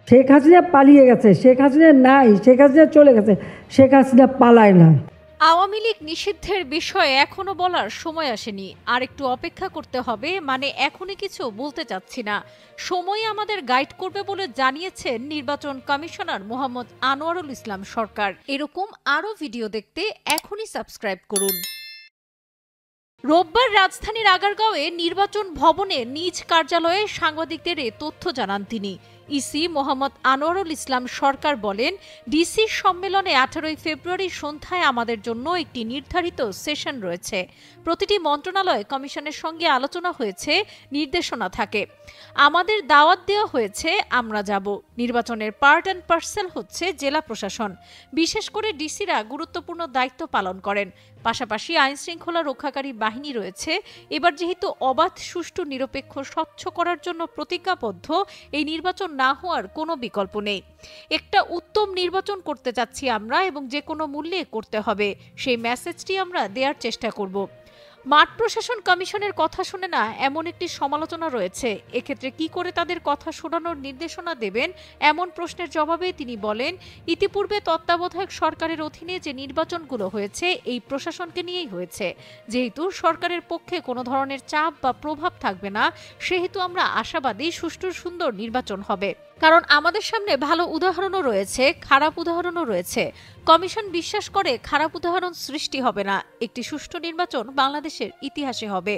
শেখ হাসিনা পালিয়ে গেছে, শেখ হাসিনা নাই, শেখ হাসিনা চলে গেছে, শেখ হাসিনা পালায় না। আওয়ামী লীগ নিষিদ্ধের বিষয়ে এখনো বলার সময় আসেনি, আর একটু অপেক্ষা করতে হবে, মানে এখনই কিছু বলতে চাচ্ছি না, সময় আমাদের গাইড করবে বলে জানিয়েছেন নির্বাচন কমিশনার মোহাম্মদ আনোয়ারুল ইসলাম সরকার। এরকম আরও ভিডিও দেখতে এখনই সাবস্ক্রাইব করুন। রোববার রাজধানীর আগারগাঁওয়ে নির্বাচন ভবনে নিজ কার্যালয়ে সাংবাদিকদের এ তথ্য জানান তিনি। ইসি মোহাম্মদ আনোয়ারুল ইসলাম সরকার বলেন, ডিসি সম্মেলনে 18 ফেব্রুয়ারি সন্ধ্যায় আমাদের জন্য একটি নির্ধারিত সেশন রয়েছে। প্রতিটি মন্ত্রণালয় কমিশনের সঙ্গে আলোচনা হয়েছে, নির্দেশনা থাকে, আমাদের দাওয়াত দেওয়া হয়েছে, আমরা যাব। নির্বাচনের পার্ট অ্যান্ড পার্সেল হচ্ছে জেলা প্রশাসন, বিশেষ করে ডিসিরা গুরুত্বপূর্ণ দায়িত্ব পালন করেন। পাশাপাশি আইন শৃঙ্খলা রক্ষাকারী বাহিনী রয়েছে। এবার যেহেতু অবাধ, সুষ্ঠু, নিরপেক্ষ, স্বচ্ছ করার জন্য প্রতিজ্ঞাবদ্ধ, এই নির্বাচন না হওয়ার কোনো বিকল্প নেই। একটা উত্তম নির্বাচন করতে চাচ্ছি আমরা, এবং যে কোনো মূল্যে করতে হবে, সেই মেসেজটি আমরা দেওয়ার চেষ্টা করব। মাঠ প্রশাসন কমিশনের কথা শুনে না, এমন একটি সমালোচনা রয়েছে। এক্ষেত্রে কি করে তাদের কথা শোনানোর নির্দেশনা দেবেন, এমন প্রশ্নের জবাবে তিনি বলেন, ইতিপূর্বে তত্ত্বাবধায়ক সরকারের অধীনে যে নির্বাচনগুলো হয়েছে, এই প্রশাসনকে নিয়েই হয়েছে। যেহেতু সরকারের পক্ষে কোনো ধরনের চাপ বা প্রভাব থাকবে না, সেহেতু আমরা আশাবাদী সুষ্ঠু সুন্দর নির্বাচন হবে। কারণ আমাদের সামনে ভালো উদাহরণও রয়েছে, খারাপ উদাহরণও রয়েছে। কমিশন বিশ্বাস করে খারাপ উদাহরণ সৃষ্টি হবে না। একটি সুষ্ঠু নির্বাচন বাংলাদেশের ইতিহাসে হবে।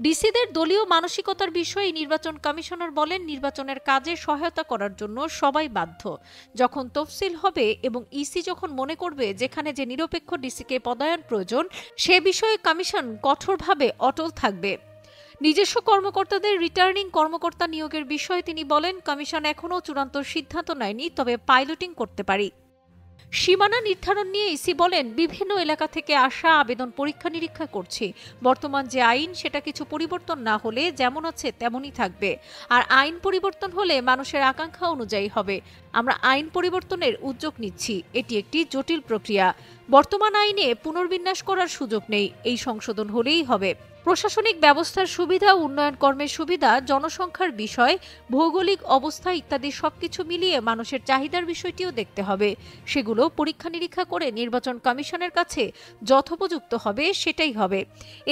ডিসিদের দলীয় মানসিকতার বিষয়ে নির্বাচন কমিশনার বলেন, নির্বাচনের কাজে সহায়তা করার জন্য সবাই বাধ্য। যখন তফসিল হবে এবং ইসি যখন মনে করবে যেখানে যে নিরপেক্ষ ডিসিকে পদায়ন প্রয়োজন, সে বিষয়ে কমিশন কঠোরভাবে অটল থাকবে। নিজস্ব কর্মকর্তাদের রিটার্নিং কর্মকর্তা নিয়োগের বিষয়ে তিনি বলেন, কমিশন এখনও চূড়ান্ত সিদ্ধান্ত নেয়নি, তবে পাইলটিং করতে পারি। সীমানা নির্ধারণ নিয়ে ইসি বলেন, বিভিন্ন এলাকা থেকে আসা আবেদন পরীক্ষা নিরীক্ষা করছি। বর্তমান যে আইন, সেটা কিছু পরিবর্তন না হলে যেমন আছে তেমনই থাকবে। আর আইন পরিবর্তন হলে মানুষের আকাঙ্ক্ষা অনুযায়ী হবে। আমরা আইন পরিবর্তনের উদ্যোগ নিচ্ছি। এটি একটি জটিল প্রক্রিয়া। বর্তমান আইনে পুনর্বিন্যাস করার সুযোগ নেই, এই সংশোধন হলেই হবে। প্রশাসনিক ব্যবস্থার সুবিধা, উন্নয়ন কর্মের সুবিধা, জনসংখ্যার বিষয়, ভৌগোলিক অবস্থা ইত্যাদি সবকিছু মিলিয়ে মানুষের চাহিদার বিষয়টিও দেখতে হবে। সেগুলো পরীক্ষা নিরীক্ষা করে নির্বাচন কমিশনের কাছে যথোপযুক্ত হবে, সেটাই হবে।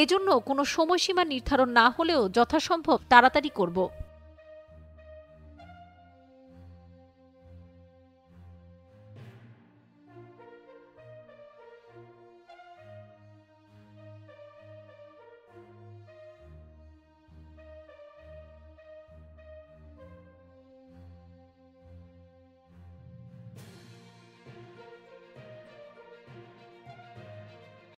এজন্য কোনো সময়সীমা নির্ধারণ না হলেও যথাসম্ভব তাড়াতাড়ি করব।